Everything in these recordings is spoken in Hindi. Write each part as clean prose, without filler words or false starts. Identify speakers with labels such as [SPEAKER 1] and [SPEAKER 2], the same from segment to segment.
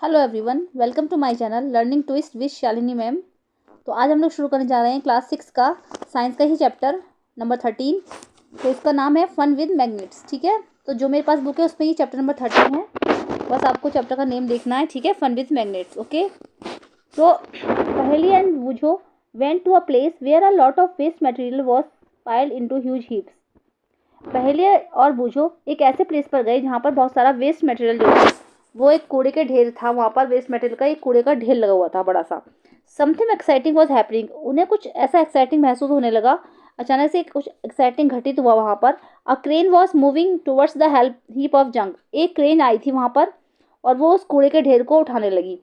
[SPEAKER 1] Hello everyone, welcome to my channel learning twist with Shalini ma'am. तो आज हम लोग शुरू करने जा रहे हैं क्लास 6 का साइंस का ही चैप्टर नंबर 13। तो इसका नाम है फन विद मैग्नेट्स। ठीक है, तो जो मेरे पास बुक है उसमें ये चैप्टर नंबर 13 है। बस आपको चैप्टर का नेम देखना है। ठीक है, फन विद मैग्नेट्स। ओके, तो Paheli and Boojho went to a place where a lot of waste material was piled into huge heaps. Paheli और बूझो एक ऐसे प्लेस पर गए जहाँ पर बहुत सारा वेस्ट मटेरियल जो था वो एक कूड़े के ढेर था। वहाँ पर वेस्ट मटेरियल का एक कूड़े का ढेर लगा हुआ था बड़ा सा। Something exciting was happening. उन्हें कुछ ऐसा एक्साइटिंग महसूस होने लगा। अचानक से कुछ एक्साइटिंग घटित हुआ वहाँ पर। A crane was moving towards the help heap of junk. एक क्रेन आई थी वहाँ पर और वो उस कूड़े के ढेर को उठाने लगी।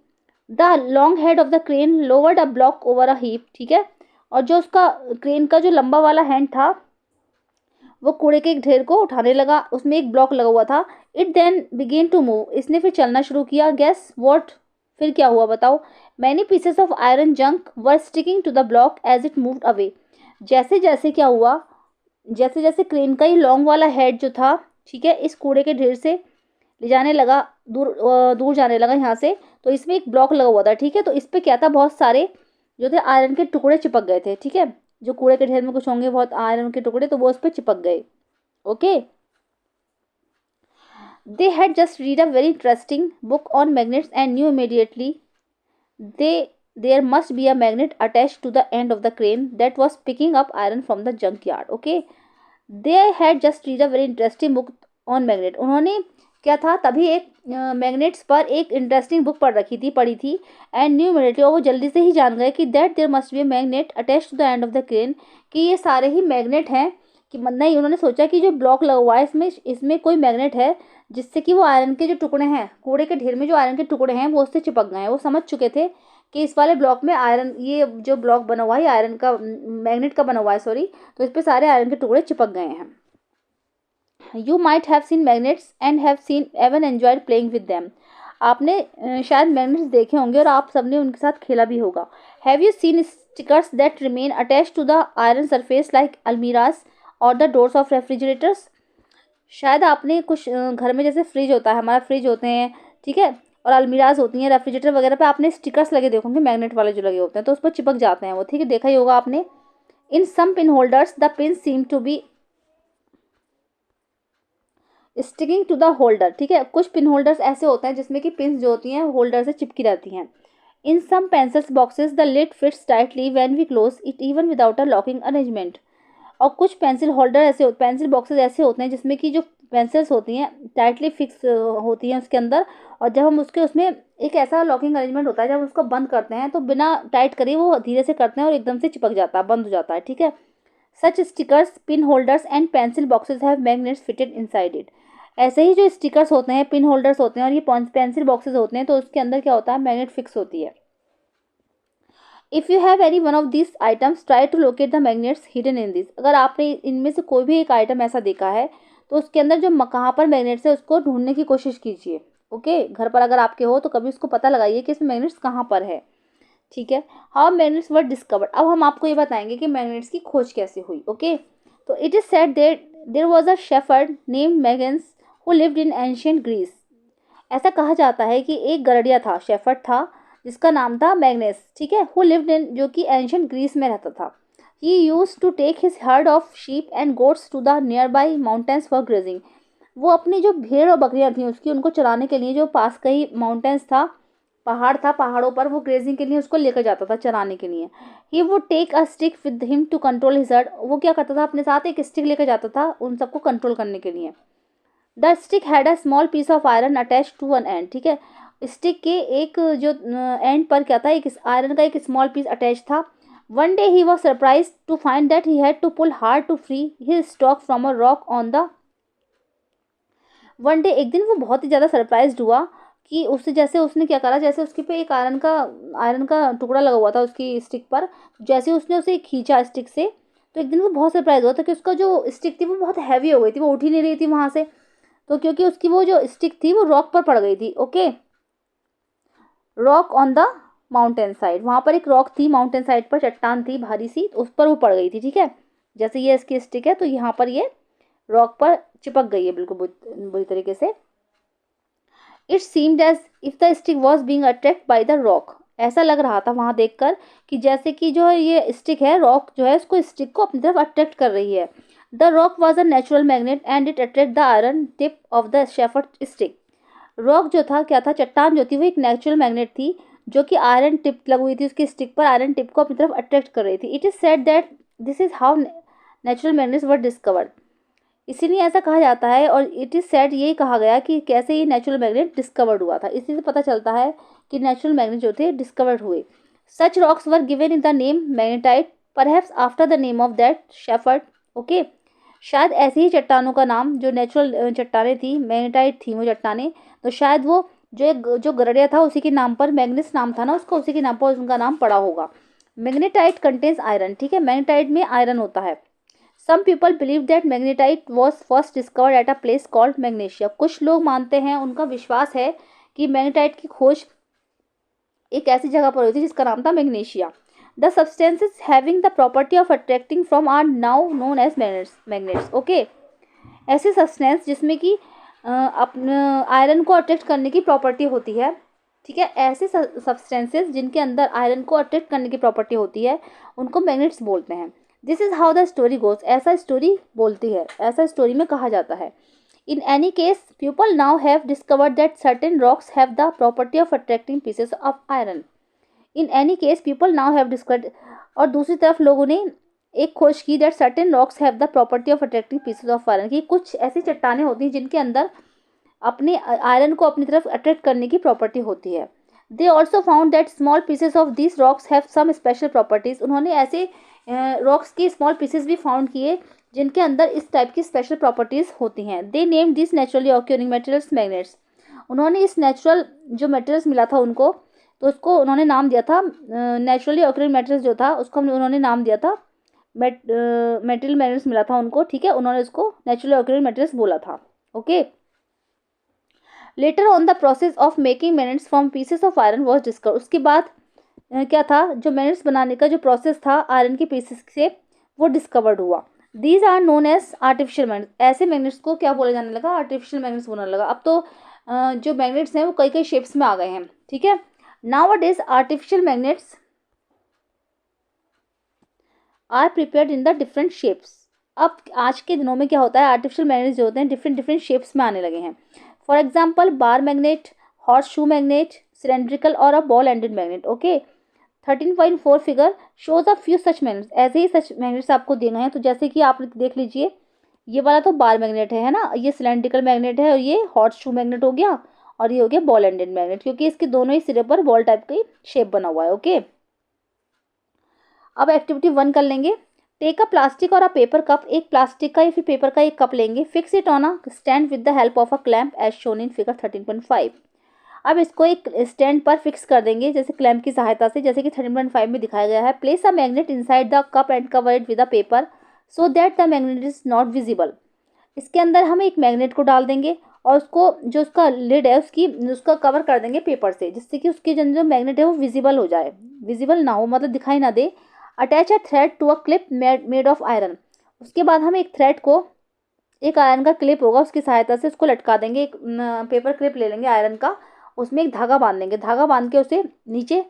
[SPEAKER 1] The long head of the crane lowered a block over a heap. ठीक है, और जो उसका क्रेन का जो लंबा वाला हैंड था वो कूड़े के एक ढेर को उठाने लगा। उसमें एक ब्लॉक लगा हुआ था। It then began to move. इसने फिर चलना शुरू किया। Guess what? फिर क्या हुआ बताओ? Many pieces of iron junk were sticking to the block as it moved away. जैसे जैसे क्या हुआ, जैसे जैसे क्रेन का ये लॉन्ग वाला हेड जो था, ठीक है, इस कूड़े के ढेर से ले जाने लगा, दूर दूर जाने लगा यहाँ से। तो इसमें एक ब्लॉक लगा हुआ था। ठीक है, तो इस पे क्या था, बहुत सारे जो थे आयरन के टुकड़े चिपक गए थे। ठीक है, जो कूड़े के ढेर में कुछ होंगे बहुत आयरन के टुकड़े, तो वो उस पर चिपक गए। Okay, they had just read a very interesting book on magnets and knew immediately there must be a magnet attached to the end of the crane that was picking up iron from the junkyard. Okay, they had just read a very interesting book on magnet. उन्होंने क्या था, तभी एक मैग्नेट्स पर एक इंटरेस्टिंग बुक पढ़ी थी एंड न्यू इमीडिएटली, और वो जल्दी से ही जान गए कि that there must be a magnet attach to the end of the crane, कि ये सारे ही मैग्नेट हैं। कि नहीं, उन्होंने सोचा कि जो ब्लॉक लगा हुआ है इसमें इसमें कोई मैग्नेट है जिससे कि वो आयरन के जो टुकड़े हैं, कूड़े के ढेर में जो आयरन के टुकड़े हैं वो उससे चिपक गए हैं। वो समझ चुके थे कि इस वाले ब्लॉक में आयरन, ये जो ब्लॉक बना हुआ है आयरन का, मैग्नेट का बना हुआ है, सॉरी, तो इस पे सारे आयरन के टुकड़े चिपक गए हैं। You might have seen magnets and have seen even enjoyed playing with them. आपने शायद मैग्नेट्स देखे होंगे और आप सबने उनके साथ खेला भी होगा। Have you seen stickers that remain attach to the iron surface like almirahs और द डोर्स ऑफ रेफ्रिजरेटर्स। शायद आपने कुछ घर में, जैसे फ्रिज होता है, हमारा फ्रिज होते हैं, ठीक है, और अलमीराज होती हैं, रेफ्रिजरेटर वगैरह पे आपने स्टिकर्स लगे देखे होंगे, मैग्नेट वाले जो लगे होते हैं, तो उस पर चिपक जाते हैं वो। ठीक है, देखा ही होगा आपने। In some pin holders the pin seem to be sticking to the holder. ठीक है, कुछ पिन होल्डर्स ऐसे होते हैं जिसमें कि पिन जो होती हैं होल्डर से चिपकी रहती हैं। In some pencils boxes the lid fits tightly when we close it even without a locking arrangement. और कुछ पेंसिल होल्डर ऐसे, पेंसिल बॉक्सेस ऐसे होते हैं जिसमें कि जो पेंसिल्स होती हैं टाइटली फिक्स होती हैं उसके अंदर, और जब हम उसके उसमें एक ऐसा लॉकिंग अरेंजमेंट होता है, जब हम उसको बंद करते हैं तो बिना टाइट करे वो धीरे से करते हैं और एकदम से चिपक जाता है, बंद हो जाता है। ठीक है, such stickers pin holders and pencil boxes have magnets fitted inside it. ऐसे ही जो स्टिकर्स होते हैं, पिन होल्डर्स होते हैं और ये पेंसिल बॉक्सेस होते हैं, तो उसके अंदर क्या होता है, मैग्नेट फिक्स होती है। If you have any one of this items try to locate the magnets hidden in this. अगर आपने इनमें से कोई भी एक आइटम ऐसा देखा है तो उसके अंदर जो कहाँ पर मैग्नेट्स है उसको ढूंढने की कोशिश कीजिए। ओके, घर पर अगर आपके हो तो कभी उसको पता लगाइए कि इसमें मैग्नेट्स कहाँ पर है। ठीक है, हाउ मैग्नेट्स वर डिस्कवर्ड। अब हम आपको ये बताएंगे कि मैग्नेट्स की खोज कैसे हुई। ओके, तो it is said there was a shepherd named Magnes who lived in ancient Greece. ऐसा कहा जाता है कि एक गरडिया था, शेफर्ड था, जिसका नाम था मैग्नेस। ठीक है, हु लिव्ड इन, जो कि एंशिएंट ग्रीस में रहता था। He used to take his herd of sheep and goats to the nearby mountains for grazing. वो अपनी जो भेड़ और बकरियां थी उसकी, उनको चराने के लिए जो पास का ही माउंटेन्स था, पहाड़ था, पहाड़ों पर वो ग्रेजिंग के लिए उसको लेकर जाता था, चराने के लिए। He would take a stick with him to control his herd. वो क्या करता था, अपने साथ एक स्टिक लेकर जाता था उन सबको कंट्रोल करने के लिए। The stick had a small piece of iron attach to one end. ठीक है, स्टिक के एक जो एंड पर क्या था, एक आयरन का एक स्मॉल पीस अटैच था। One day he was surprise to find that he had to pull hard to free his stock from a rock on the. One day, एक दिन वो बहुत ही ज़्यादा सरप्राइज हुआ कि उससे, जैसे उसने क्या करा, जैसे उसके पे एक आयरन का टुकड़ा लगा हुआ था उसकी स्टिक पर, जैसे उसने उसे खींचा स्टिक से, तो एक दिन वो बहुत सरप्राइज हुआ था कि उसका जो स्टिक थी वो बहुत हैवी हो गई थी, वो उठ ही नहीं रही थी वहां से। तो क्योंकि उसकी वो जो स्टिक थी वो रॉक पर पड़ गई थी। Okay, rock on the mountain side, वहां पर एक रॉक थी, माउंटेन साइड पर चट्टान थी भारी सी, तो उस पर वो पड़ गई थी। ठीक है, जैसे ये इसकी स्टिक है तो यहाँ पर ये रॉक पर चिपक गई है बिल्कुल बुरी तरीके से। It seemed as if the stick was being attract by the rock. ऐसा लग रहा था वहाँ देखकर कि जैसे कि जो है ये स्टिक है, रॉक जो है उसको स्टिक को अपनी तरफ अट्रैक्ट कर रही है। The rock was a natural magnet and it attract the iron tip of the shepherd stick. Rock जो था क्या था, चट्टान जो थी वो एक नेचुरल मैग्नेट थी जो कि आयरन टिप लगी हुई थी उसकी स्टिक पर, आयरन टिप को अपनी तरफ अट्रैक्ट कर रही थी। It is said that this is how natural magnets were discovered. इसीलिए ऐसा कहा जाता है, और इट इज सेड यही कहा गया कि कैसे ये नेचुरल मैग्नेट डिस्कवर्ड हुआ था। इसी से पता चलता है कि नेचुरल मैग्नेट जो थे डिस्कवर्ड हुए। Such rocks were given in the name magnetite perhaps after the name of that shepherd. Okay, शायद ऐसी ही चट्टानों का नाम, जो नेचुरल चट्टानें थी, मैग्नेटाइट थी वो चट्टानें, तो शायद वो जो गरड़िया था उसी के नाम पर, मैग्नेस नाम था ना उसका, उसी के नाम पर उनका नाम पड़ा होगा। मैग्नेटाइट कंटेन्स आयरन, ठीक है, मैग्नेटाइट में आयरन होता है। Some people believe that magnetite was first discovered at a place called Magnesia. कुछ लोग मानते हैं, उनका विश्वास है कि मैग्नेटाइट की खोज एक ऐसी जगह पर हुई थी जिसका नाम था Magnesia. The substances having the property of attracting from are now known as magnets. Okay, ऐसे सब्सटेंस जिसमें कि आयरन को अट्रैक्ट करने की प्रॉपर्टी होती है, ठीक है, ऐसे सब्सटेंसेस जिनके अंदर आयरन को अट्रैक्ट करने की प्रॉपर्टी होती है उनको मैग्नेट्स बोलते हैं। This is how the story goes, ऐसा स्टोरी बोलती है, ऐसा स्टोरी में कहा जाता है। In any case people now have discovered that certain rocks have the property of attracting pieces of iron. In any case people now have discovered, और दूसरी तरफ लोगों ने एक खोज की that certain rocks have the property of attracting pieces of iron, कि कुछ ऐसी चट्टानें होती हैं जिनके अंदर अपने आयरन को अपनी तरफ अट्रैक्ट करने की प्रॉपर्टी होती है। They also found that small pieces of this rocks have some special properties. उन्होंने ऐसे रॉक्स के स्मॉल पीसेस भी फाउंड किए जिनके अंदर इस टाइप की स्पेशल प्रॉपर्टीज होती हैं। They name this naturally occurring materials magnets. उन्होंने इस नेचुरल जो मटेरियल्स मिला था उनको, तो उसको उन्होंने नाम दिया था, नेचुरली ऑक्यूरिंग मटेरियल्स जो था उसको उन्होंने नाम दिया था मेटेरियल मैग्नेट्स मिला था उनको, ठीक है, उन्होंने उसको नेचुरली ऑक्यूरिंग मटेरियल्स बोला था। Okay, later on the process of making magnets from pieces of iron was discovered. उसके बाद क्या था, जो मैग्नेट्स बनाने का जो प्रोसेस था आयरन के पीसेस से, वो डिस्कवर्ड हुआ। These are known as artificial magnets. ऐसे मैग्नेट्स को क्या बोला जाने लगा, आर्टिफिशियल मैग्नेट्स बोलने लगा। अब तो जो मैग्नेट्स हैं वो कई कई शेप्स में आ गए हैं, ठीक है। Nowadays artificial magnets are prepared in the different shapes. अब आज के दिनों में क्या होता है, आर्टिफिशियल मैग्नेट्स जो होते हैं डिफरेंट डिफरेंट शेप्स में आने लगे हैं। For example bar magnet, horse shoe magnet, cylindrical और a ball ended magnet. Okay, 13.4 figure shows a few such magnets. ऐसे ही सच मैग्नेट्स आपको देना है, तो जैसे कि आप देख लीजिए, ये वाला तो बार मैग्नेट है ना, ये सिलेंड्रिकल मैग्नेट है, और ये हॉर्स शू मैग्नेट हो गया, और ये हो गया बॉल एंडेड मैग्नेट, क्योंकि इसके दोनों ही सिरे पर बॉल टाइप की शेप बना हुआ है। ओके, अब एक्टिविटी 1 कर लेंगे। टेक अ प्लास्टिक और अ पेपर कप। एक प्लास्टिक का या फिर पेपर का एक कप लेंगे। Fix it on a stand with the help of a clamp as shown in figure 13.5। अब इसको एक स्टैंड पर फिक्स कर देंगे, जैसे क्लैंप की सहायता से, जैसे कि 13.5 में दिखाया गया है। Place a magnet inside the cup and cover it with a paper so that the magnet is not visible. इसके अंदर हम एक मैग्नेट को डाल देंगे और उसको जो उसका लिड है उसका कवर कर देंगे पेपर से, जिससे कि उसके जो मैग्नेट है वो विजिबल हो जाए, विजिबल ना हो, मतलब दिखाई ना दे। Attach a thread to a clip made of iron. उसके बाद हम एक थ्रेड को, एक आयरन का क्लिप होगा उसकी सहायता से उसको लटका देंगे। एक पेपर क्लिप ले लेंगे आयरन का, उसमें एक धागा बांध देंगे। धागा बांध के उसे नीचे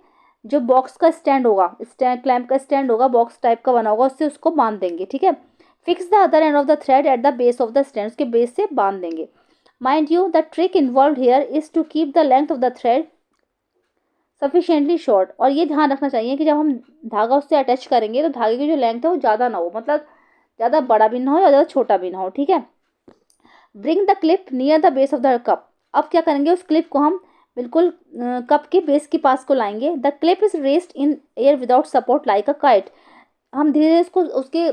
[SPEAKER 1] जो बॉक्स का स्टैंड होगा, स्टैंड क्लैंप का स्टैंड होगा, बॉक्स टाइप का बना होगा, उससे उसको बांध देंगे, ठीक है। Fix the other end of the thread at the base of the stand. उसके बेस से बांध देंगे। Mind you the trick involve here is to keep the length of the thread sufficiently short. और ये ध्यान रखना चाहिए कि जब हम धागा उससे अटैच करेंगे तो धागे की जो लेंथ है वो ज़्यादा ना हो, मतलब ज़्यादा बड़ा भी ना हो या ज़्यादा छोटा भी ना हो, ठीक है। Bring the clip near the base of the cup. अब क्या करेंगे, उस क्लिप को हम बिल्कुल कप के बेस के पास को लाएंगे। The clip is raised in air without support like a kite. हम धीरे धीरे इसको उसके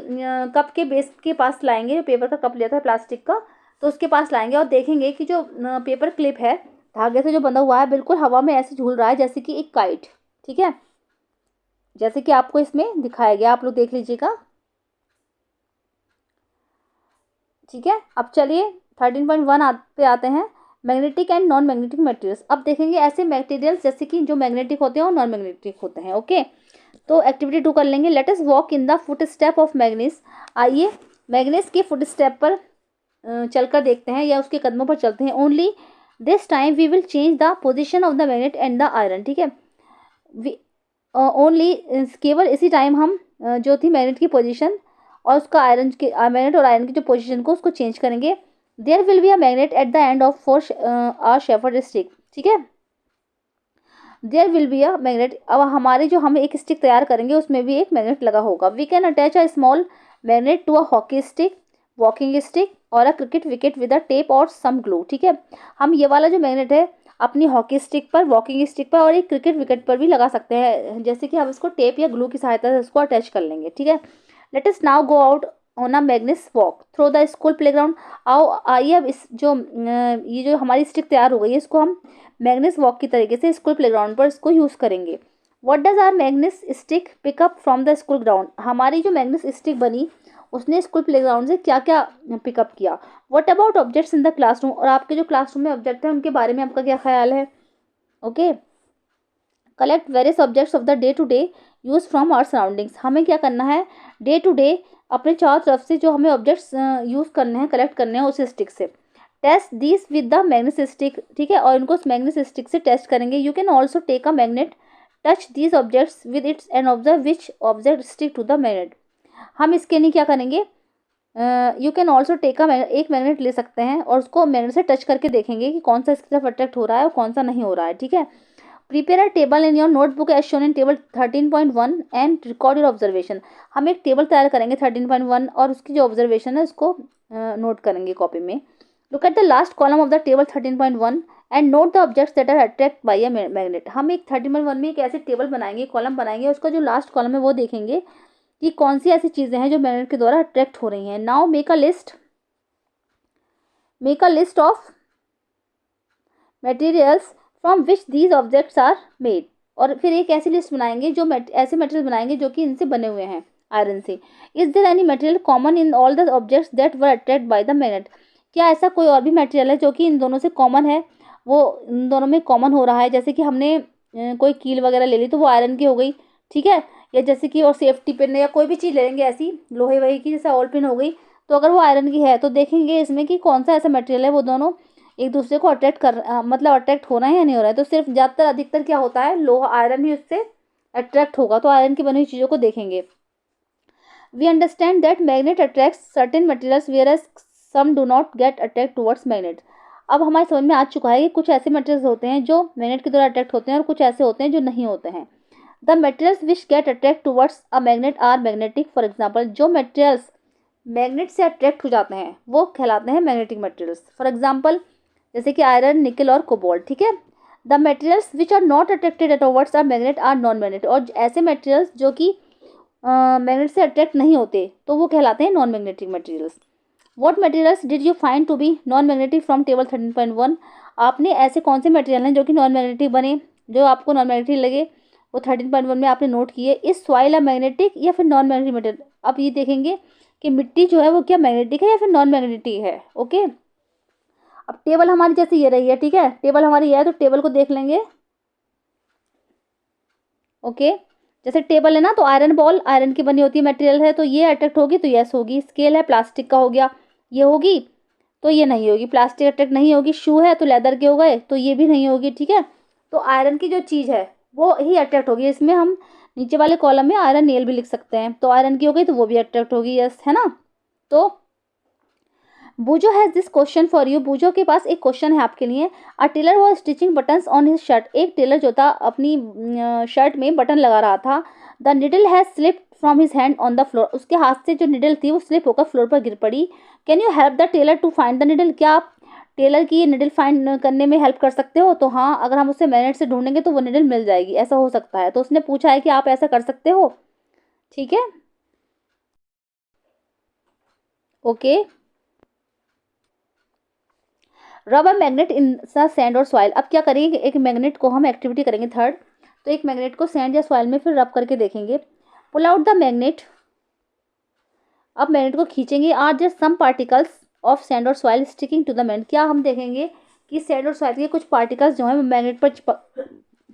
[SPEAKER 1] कप के बेस के पास लाएंगे। जो पेपर का कप लिया था प्लास्टिक का, तो उसके पास लाएंगे और देखेंगे कि जो पेपर क्लिप है धागे से जो बंधा हुआ है बिल्कुल हवा में ऐसे झूल रहा है जैसे कि एक काइट, ठीक है, जैसे कि आपको इसमें दिखाया गया, आप लोग देख लीजिएगा, ठीक है। अब चलिए 13.1 पे आते हैं, magnetic and non magnetic materials. अब देखेंगे ऐसे मटेरियल्स जैसे कि जो मैग्नेटिक होते हैं और नॉन मैग्नेटिक होते हैं। ओके, तो एक्टिविटी 2 कर लेंगे। Let us walk in the foot step of manganese. आइए मैग्नीस के फुट स्टेप पर चलकर देखते हैं, या उसके कदमों पर चलते हैं। Only this time we will change the position of the magnet and the iron, ठीक है। ओनली केवल इसी टाइम हम जो थी मैग्नेट की पोजीशन और उसका आयरन के मैग्नेट और आयरन की जो पोजीशन को उसको चेंज करेंगे। There will be a magnet at the end of for our shepherd stick, ठीक है। There will be a magnet, अब हमारी जो हम एक स्टिक तैयार करेंगे उसमें भी एक मैग्नेट लगा होगा। We can attach a small magnet to a hockey stick, walking stick और a cricket wicket with a tape और सम ग्लू, ठीक है। हम ये वाला जो मैग्नेट है अपनी हॉकी स्टिक पर, वॉकिंग स्टिक पर और एक क्रिकेट विकेट पर भी लगा सकते हैं, जैसे कि हम इसको टेप या ग्लू की सहायता से इसको अटैच कर लेंगे, ठीक है। Let us now go out on a मैग्नेस walk through the school playground. आओ आइए अब इस जो ये जो हमारी स्टिक तैयार हो गई है इसको हम मैग्नेस वॉक की तरीके से स्कूल प्लेग्राउंड पर इसको यूज़ करेंगे। What does our magnets stick pick up from the school ground, हमारी जो मैग्नेस स्टिक बनी उसने स्कूल प्लेग्राउंड से क्या क्या पिकअप किया। What about objects in the classroom, और आपके जो क्लासरूम में ऑब्जेक्ट हैं उनके बारे में आपका क्या ख्याल है। Okay, collect various objects of the day to day use from our surroundings, हमें क्या करना है डे टू डे अपने चारों तरफ से जो हमें ऑब्जेक्ट्स यूज करने हैं, कलेक्ट करने हैं उस स्टिक से। Test this with the magnet stick, ठीक है, और इनको उस मैग्नेट स्टिक से टेस्ट करेंगे। You can also take a magnet, touch these objects with its end observe which object stick to the magnet. हम इसके लिए क्या करेंगे, you can also take a, एक मैग्नेट ले सकते हैं और उसको मैग्नेट से टच करके देखेंगे कि कौन सा इसकी तरफ अट्रैक्ट हो रहा है और कौन सा नहीं हो रहा है, ठीक है। Prepare a table in your notebook as shown in table 13.1 and record your observation, हम एक टेबल तैयार करेंगे 13.1 और उसकी जो ऑब्जर्वेशन है उसको नोट करेंगे कॉपी में। Look at the last column of the table 13.1 and note the objects that are attract by a magnet, हम एक 13.1 में एक ऐसे टेबल बनाएंगे, कॉलम बनाएंगे, उसका जो लास्ट कॉलम है वो देखेंगे कि कौन सी ऐसी चीज़ें हैं जो मैग्नेट के द्वारा अट्रैक्ट हो रही हैं। Now make a list of materials from which these objects are made, और फिर एक ऐसी लिस्ट बनाएंगे जो ऐसे मटेरियल बनाएंगे जो कि इनसे बने हुए हैं आयरन से। Is there any material common in all the objects that were attract by the magnet, क्या ऐसा कोई और भी मटेरियल है जो कि इन दोनों से कॉमन है, वो इन दोनों में कॉमन हो रहा है। जैसे कि हमने कोई कील वगैरह ले ली तो वो आयरन की हो गई, ठीक है, या जैसे कि और सेफ्टी पिन या कोई भी चीज़ ले लेंगे ऐसी लोहे वही की, जैसे ऑल पिन हो गई, तो अगर वो आयरन की है तो देखेंगे इसमें कि कौन सा ऐसा मटेरियल है वो दोनों एक दूसरे को अट्रैक्ट मतलब अट्रैक्ट हो रहा है या नहीं हो रहा है। तो सिर्फ ज़्यादातर अधिकतर क्या होता है, लोहा आयरन ही उससे अट्रैक्ट होगा, तो आयरन की बनी हुई चीज़ों को देखेंगे। We understand that magnet attract certain materials whereas some do not get attract towards magnet, अब हमारे समझ में आ चुका है कि कुछ ऐसे मटेरियल्स होते हैं जो मैग्नेट के द्वारा अट्रैक्ट होते हैं और कुछ ऐसे होते हैं जो नहीं होते हैं। The materials which get attract towards a magnet are magnetic, for example जो मटेरियल्स मैग्नेट से अट्रैक्ट हो जाते हैं वो कहलाते हैं मैग्नेटिक मटेरियल्स। फॉर एग्जाम्पल जैसे कि आयरन, निकल और कोबाल्ट, ठीक है। The materials which are not attracted towards a magnet are non magnet, और ऐसे मटेरियल्स जो कि मैग्नेट से अट्रैक्ट नहीं होते तो वो कहलाते हैं non magnetic materials. What materials did you find to be non magnetic from table 13.1, आपने ऐसे कौन से मटेरियल हैं जो कि नॉन मैग्नेटिक बने, जो आपको नॉन मैग्नेटिक लगे, वो 13.1 में आपने नोट किए। इस सॉइल अ मैग्नेटिक या फिर नॉन मैग्नेटिक मटेरियल, अब ये देखेंगे कि मिट्टी जो है वो क्या मैग्नेटिक है या फिर नॉन मैग्नेटिक है। ओके, अब टेबल हमारी जैसे ये रही है, ठीक है, टेबल हमारी ये है तो टेबल को देख लेंगे। ओके, जैसे टेबल है ना तो आयरन बॉल आयरन की बनी होती है मटेरियल है तो ये अट्रैक्ट होगी तो यस होगी। स्केल है प्लास्टिक का हो गया, ये होगी तो ये नहीं होगी, प्लास्टिक अट्रैक्ट नहीं होगी। शू है तो लेदर के हो गए तो ये भी नहीं होगी, ठीक है। तो आयरन की जो चीज़ है वो ही अट्रैक्ट होगी। इसमें हम नीचे वाले कॉलम में आयरन नेल भी लिख सकते हैं, तो आयरन की हो गई तो वो भी अट्रैक्ट होगी, यस है ना। तो Boojho has this question for you, Boojho के पास एक क्वेश्चन है आपके लिए। A tailor was stitching buttons on his shirt, एक टेलर जो था अपनी शर्ट में बटन लगा रहा था। The needle has slip from his hand on the floor, उसके हाथ से जो निडल थी वो स्लिप होकर फ्लोर पर गिर पड़ी। Can you help the tailor to find the needle, क्या आप टेलर की ये निडल फाइंड करने में हेल्प कर सकते हो। तो हाँ, अगर हम उससे मैग्नेट से ढूंढेंगे तो वो निडल मिल जाएगी, ऐसा हो सकता है। तो उसने पूछा है कि आप ऐसा कर सकते हो, ठीक है। ओके, रबर मैग्नेट इन सैंड और सॉइल, अब क्या करेंगे एक मैग्नेट को हम एक्टिविटी करेंगे थर्ड, तो एक मैग्नेट को सैंड या सॉइल में फिर रब करके देखेंगे। पुल आउट द मैग्नेट, अब मैग्नेट को खींचेंगे। Are just some particles of sand और soil sticking to the magnet, क्या हम देखेंगे कि सैंड और सॉइल के कुछ पार्टिकल्स जो हैं वो मैग्नेट पर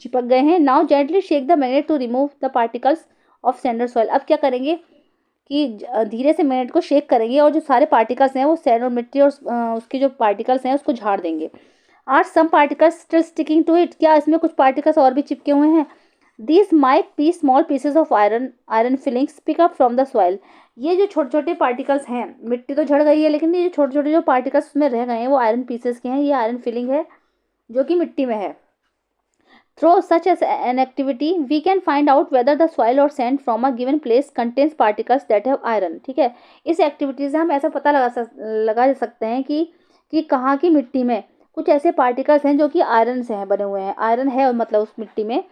[SPEAKER 1] चिपक गए हैं। Now gently shake the magnet to remove the particles of sand और सॉइल, अब क्या करेंगे कि धीरे से मैग्नेट को शेक करेंगे और जो सारे पार्टिकल्स हैं वो सैंड और मिट्टी और उसके जो पार्टिकल्स हैं उसको झाड़ देंगे। Are some particles still sticking to it, क्या इसमें कुछ पार्टिकल्स और भी चिपके हुए हैं। These might be small pieces of iron filings pick up from the soil, ये जो छोटे छोटे पार्टिकल्स हैं, मिट्टी तो झड़ गई है लेकिन ये जो छोटे छोटे जो पार्टिकल्स उसमें रह गए हैं वो आयरन पीसेस के हैं, ये आयरन फिलिंग है जो कि मिट्टी में है। Through such as an activity, we can find out whether the soil or sand from a given place contains particles that have iron। ठीक है, इस एक्टिविटी से हम ऐसा पता लगा सकते हैं कि कहाँ की मिट्टी में कुछ ऐसे पार्टिकल्स हैं जो कि आयरन से हैं बने हुए हैं, आयरन है मतलब उस मिट्टी में।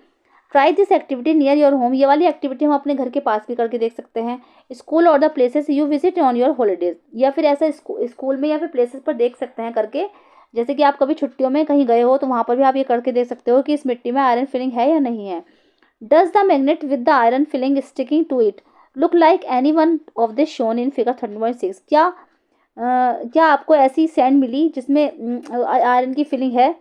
[SPEAKER 1] Try this activity near your home, ये वाली एक्टिविटी हम अपने घर के पास भी करके देख सकते हैं। स्कूल और the places you visit on your holidays, या फिर ऐसा स्कूल में या फिर प्लेसेस पर देख सकते हैं करके, जैसे कि आप कभी छुट्टियों में कहीं गए हो तो वहाँ पर भी आप ये करके देख सकते हो कि इस मिट्टी में आयरन फिलिंग है या नहीं है। Does the magnet with the iron filing sticking to it look like any one of this shown in figure 13.6, क्या आपको ऐसी सैंड मिली जिसमें आयरन की फिलिंग है।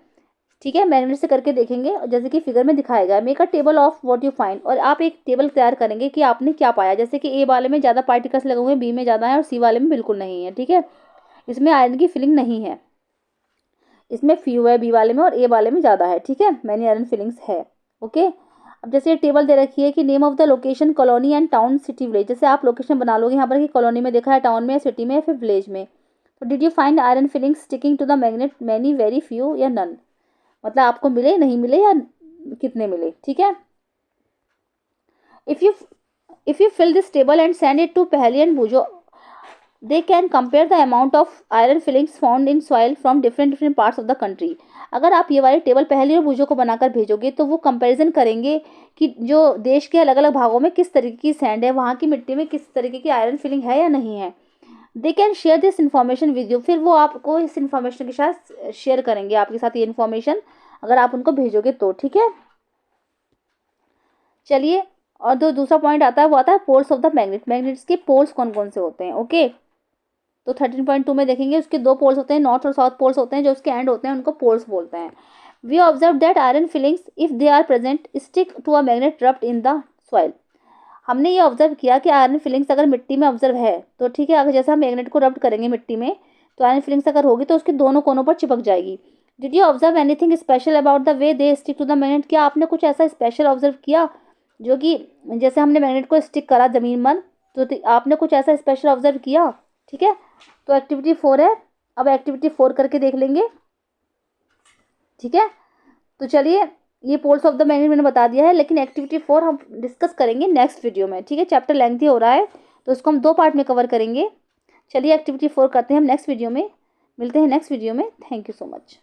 [SPEAKER 1] ठीक है, मैग्नेट से करके देखेंगे जैसे कि फिगर में दिखाया गया। Make a table of what you find, और आप एक टेबल तैयार करेंगे कि आपने क्या पाया, जैसे कि ए वाले में ज़्यादा पार्टिकल्स लगे हुए हैं, बी में ज़्यादा है और सी वाले में बिल्कुल नहीं है। ठीक है, इसमें आयरन की फिलिंग नहीं है, इसमें फ्यू है बी वाले में और ए वाले में ज़्यादा है। ठीक है, मैनी आयरन फिलिंग्स है। ओके, अब जैसे ये टेबल दे रखी है कि name of the location colony and town city village, जैसे आप लोकेशन बना लोगे यहाँ पर कि कॉलोनी में देखा है, टाउन में, सिटी में या फिर विलेज में। तो did you find iron filings sticking to the magnet many, very few या नन, मतलब आपको मिले, नहीं मिले या कितने मिले। ठीक है, if you fill this table and send it to Paheli and Boojho, they can compare the amount of iron fillings found in soil from different parts of the country। अगर आप ये वाली टेबल पहली और भुजों को बनाकर भेजोगे तो वो कंपैरिजन करेंगे कि जो देश के अलग अलग भागों में किस तरीके की सैंड है, वहाँ की मिट्टी में किस तरीके की आयरन फिलिंग है या नहीं है। They can share this information with you, फिर वो आपको इस इन्फॉर्मेशन के साथ शेयर करेंगे आपके साथ ये इन्फॉर्मेशन, अगर आप उनको भेजोगे तो। ठीक है, चलिए, और दूसरा पॉइंट आता है वो आता है poles of the magnet, magnets के पोल्स कौन कौन से होते हैं। ओके, तो 13.2 में देखेंगे उसके दो पोल्स होते हैं, नॉर्थ और साउथ पोल्स होते हैं, जो उसके एंड होते हैं उनको पोल्स बोलते हैं। We observe that iron filings if they are present stick to a magnet rubbed in the soil, हमने ये ऑब्जर्व किया कि आयरन फिलिंग्स अगर मिट्टी में ऑब्जर्व है तो ठीक है, अगर जैसे हम मैग्नेट को रब्ड करेंगे मिट्टी में तो आयरन फिलिंग्स अगर होगी तो उसके दोनों कोनों पर चिपक जाएगी। Did you observe anything special about the way they stick to the magnet, क्या आपने कुछ ऐसा स्पेशल ऑब्जर्व किया जो कि जैसे हमने मैग्नेट को स्टिक करा जमीन पर, तो आपने कुछ ऐसा स्पेशल ऑब्जर्व किया। ठीक है, तो एक्टिविटी 4 है, अब एक्टिविटी 4 करके देख लेंगे। ठीक है, तो चलिए, ये पोल्स ऑफ द मैग्नेट मैंने बता दिया है, लेकिन एक्टिविटी 4 हम डिस्कस करेंगे नेक्स्ट वीडियो में। ठीक है, चैप्टर लेंथी हो रहा है तो इसको हम 2 पार्ट में कवर करेंगे। चलिए एक्टिविटी 4 करते हैं हम नेक्स्ट वीडियो में, मिलते हैं नेक्स्ट वीडियो में। Thank you so much.